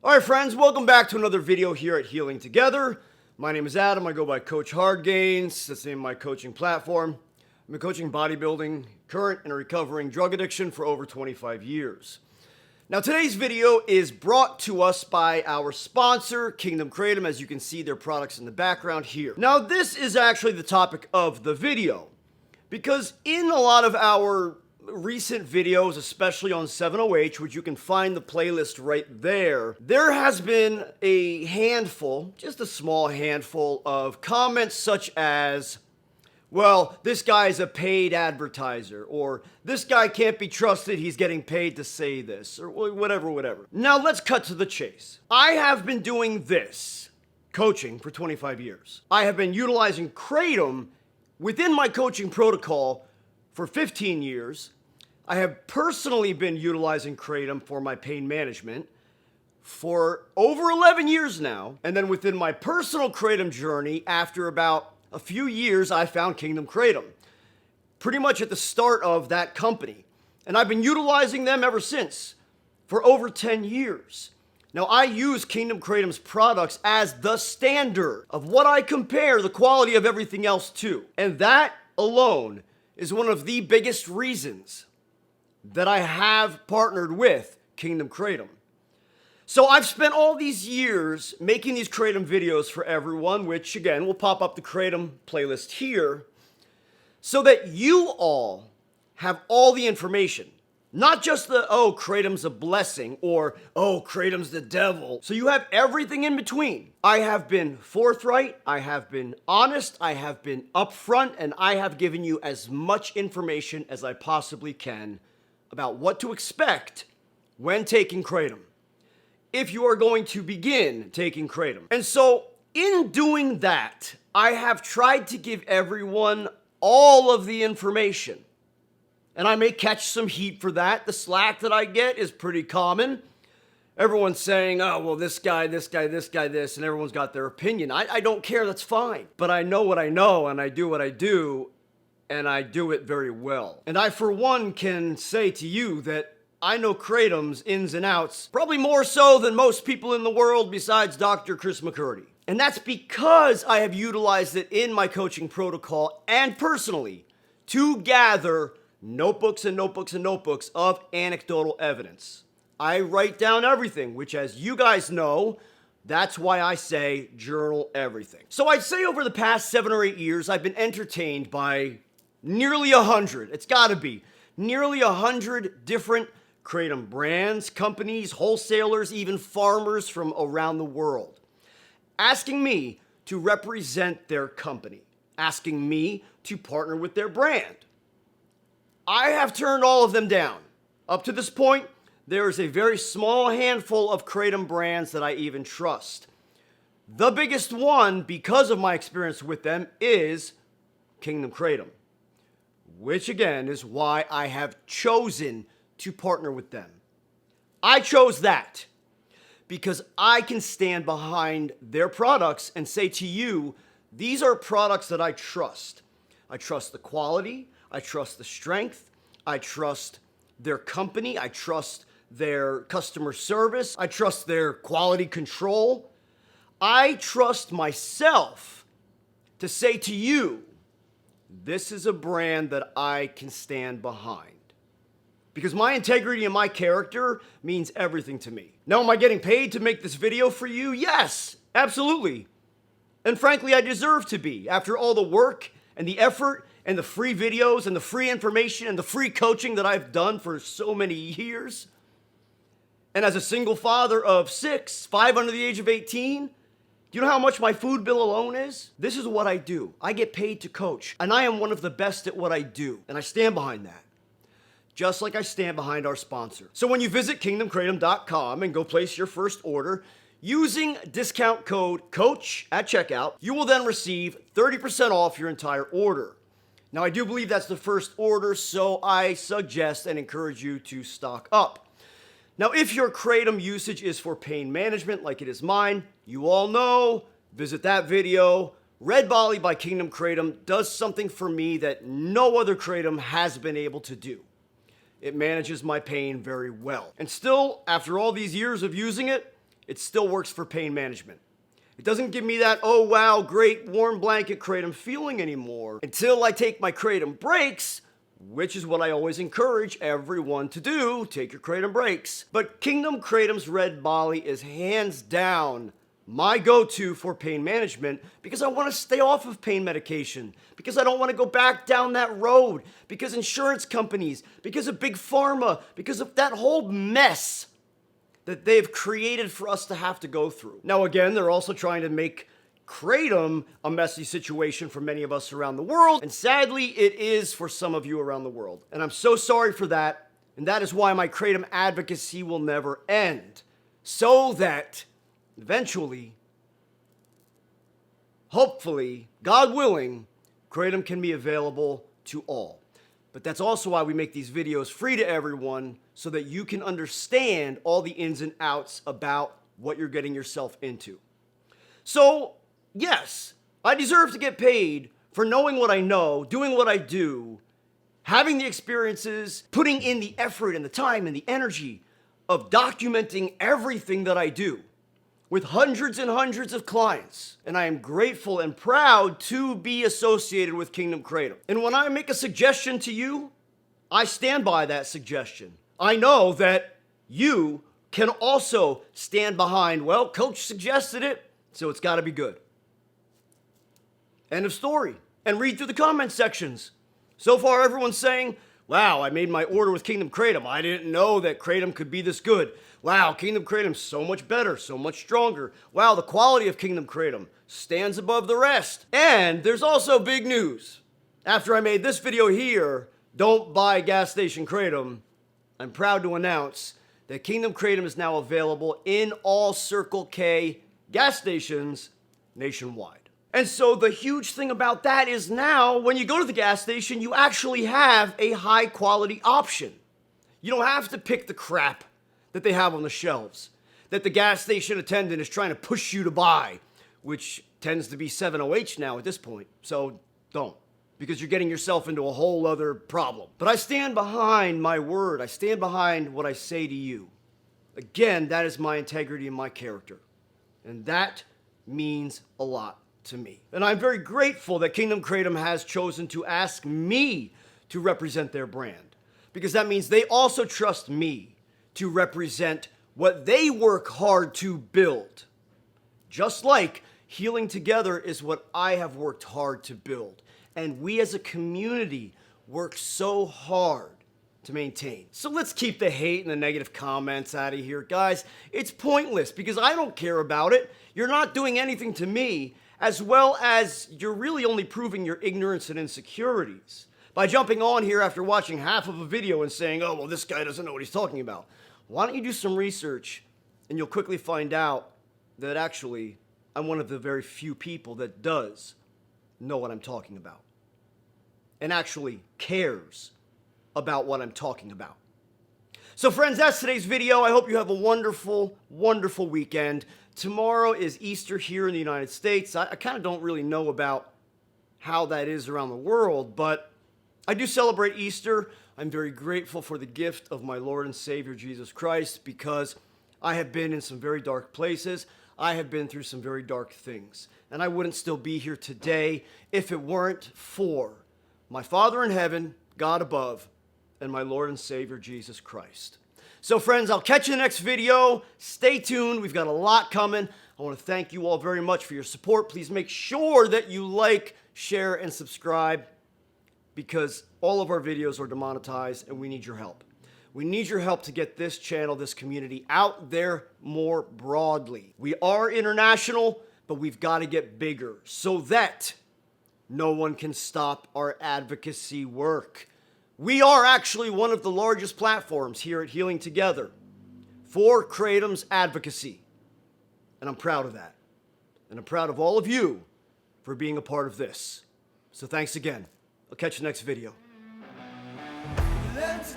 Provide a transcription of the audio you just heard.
Alright friends, welcome back to another video here at Healing Together. My name is Adam, I go by Coach HardgainZ, that's the name of my coaching platform. I've been coaching bodybuilding, current and recovering drug addiction for over 25 years. Now today's video is brought to us by our sponsor, Kingdom KRATOM, as you can see their products in the background here. Now this is actually the topic of the video, because in a lot of our recent videos, especially on 7OH, which you can find the playlist right there, there has been a handful, just a small handful of comments such as, well, this guy's a paid advertiser, or this guy can't be trusted, he's getting paid to say this, or whatever. Now let's cut to the chase. I have been doing this, coaching, for 25 years. I have been utilizing KRATOM within my coaching protocol for 15 years. I have personally been utilizing KRATOM for my pain management for over 11 years now. And then within my personal KRATOM journey, after about a few years, I found Kingdom KRATOM, pretty much at the start of that company. And I've been utilizing them ever since for over 10 years. Now, I use Kingdom KRATOM's products as the standard of what I compare the quality of everything else to. And that alone is one of the biggest reasons that I have partnered with Kingdom KRATOM. So I've spent all these years making these KRATOM videos for everyone, which again, will pop up the KRATOM playlist here, so that you all have all the information. Not just the, oh, KRATOM's a blessing, or, oh, KRATOM's the devil. So you have everything in between. I have been forthright, I have been honest, I have been upfront, and I have given you as much information as I possibly can about what to expect when taking KRATOM, if you are going to begin taking KRATOM. And so, in doing that, I have tried to give everyone all of the information. And I may catch some heat for that. The slack that I get is pretty common. Everyone's saying, oh, well, this guy, this, and everyone's got their opinion. I don't care, that's fine. But I know what I know, and I do what I do, and I do it very well. And I, for one, can say to you that I know KRATOM's ins and outs, probably more so than most people in the world besides Dr. Chris McCurdy. And that's because I have utilized it in my coaching protocol and personally to gather notebooks and notebooks and notebooks of anecdotal evidence. I write down everything, which, as you guys know, that's why I say journal everything. So I'd say over the past 7 or 8 years, I've been entertained by nearly 100, it's gotta be, nearly 100 different KRATOM brands, companies, wholesalers, even farmers from around the world, asking me to represent their company, asking me to partner with their brand. I have turned all of them down. Up to this point, there is a very small handful of KRATOM brands that I even trust. The biggest one, because of my experience with them, is Kingdom KRATOM, which again is why I have chosen to partner with them. I chose that because I can stand behind their products and say to you, these are products that I trust. I trust the quality, I trust the strength, I trust their company, I trust their customer service, I trust their quality control. I trust myself to say to you, this is a brand that I can stand behind. Because my integrity and my character means everything to me. Now, am I getting paid to make this video for you? Yes, absolutely. And frankly, I deserve to be. After all the work and the effort and the free videos and the free information and the free coaching that I've done for so many years. And as a single father of 6, 5 under the age of 18, do you know how much my food bill alone is? This is what I do. I get paid to coach, and I am one of the best at what I do, and I stand behind that. Just like I stand behind our sponsor. So when you visit KingdomKRATOM.com and go place your first order, using discount code COACH at checkout, you will then receive 30% off your entire order. Now, I do believe that's the first order, so I suggest and encourage you to stock up. Now, if your KRATOM usage is for pain management, like it is mine, you all know, visit that video. Red Volley by Kingdom KRATOM does something for me that no other KRATOM has been able to do. It manages my pain very well. And still, after all these years of using it, it still works for pain management. It doesn't give me that, oh wow, great warm blanket kratom feeling anymore until I take my kratom breaks, which is what I always encourage everyone to do. Take your kratom breaks. But Kingdom KRATOM's Red Bali is hands down my go-to for pain management because I want to stay off of pain medication, because I don't want to go back down that road, because insurance companies, because of big pharma, because of that whole mess that they've created for us to have to go through. Now again, they're also trying to make kratom a messy situation for many of us around the world, and sadly it is for some of you around the world. And I'm so sorry for that, and that is why my kratom advocacy will never end. So that eventually, hopefully, God willing, kratom can be available to all. But that's also why we make these videos free to everyone, so that you can understand all the ins and outs about what you're getting yourself into. So, yes, I deserve to get paid for knowing what I know, doing what I do, having the experiences, putting in the effort and the time and the energy of documenting everything that I do with hundreds and hundreds of clients. And I am grateful and proud to be associated with Kingdom KRATOM. And when I make a suggestion to you, I stand by that suggestion. I know that you can also stand behind, well, Coach suggested it, so it's got to be good. End of story. And read through the comment sections. So far, everyone's saying, wow, I made my order with Kingdom KRATOM. I didn't know that kratom could be this good. Wow, Kingdom KRATOM's so much better, so much stronger. Wow, the quality of Kingdom KRATOM stands above the rest. And there's also big news. After I made this video here, don't buy gas station kratom, I'm proud to announce that Kingdom KRATOM is now available in all Circle K gas stations nationwide. And so the huge thing about that is now when you go to the gas station, you actually have a high quality option. You don't have to pick the crap that they have on the shelves, that the gas station attendant is trying to push you to buy, which tends to be 7OH now at this point. So don't, because you're getting yourself into a whole other problem. But I stand behind my word. I stand behind what I say to you. Again, that is my integrity and my character. And that means a lot to me. And I'm very grateful that Kingdom KRATOM has chosen to ask me to represent their brand, because that means they also trust me to represent what they work hard to build. Just like Healing Together is what I have worked hard to build. And we as a community work so hard to maintain. So let's keep the hate and the negative comments out of here, guys. It's pointless because I don't care about it. You're not doing anything to me, as well as you're really only proving your ignorance and insecurities by jumping on here after watching half of a video and saying, oh, well, this guy doesn't know what he's talking about. Why don't you do some research and you'll quickly find out that actually I'm one of the very few people that does know what I'm talking about and actually cares about what I'm talking about. So friends, that's today's video. I hope you have a wonderful, wonderful weekend. Tomorrow is Easter here in the United States. I kind of don't really know about how that is around the world, but I do celebrate Easter. I'm very grateful for the gift of my Lord and Savior, Jesus Christ, because I have been in some very dark places. I have been through some very dark things. And I wouldn't still be here today if it weren't for my Father in heaven, God above, and my Lord and Savior, Jesus Christ. So friends, I'll catch you in the next video. Stay tuned. We've got a lot coming. I want to thank you all very much for your support. Please make sure that you like, share, and subscribe, because all of our videos are demonetized and we need your help. We need your help to get this channel, this community out there more broadly. We are international, but we've got to get bigger so that no one can stop our advocacy work. We are actually one of the largest platforms here at Healing Together for Kratom's advocacy. And I'm proud of that. And I'm proud of all of you for being a part of this. So thanks again. I'll catch you next video. Let's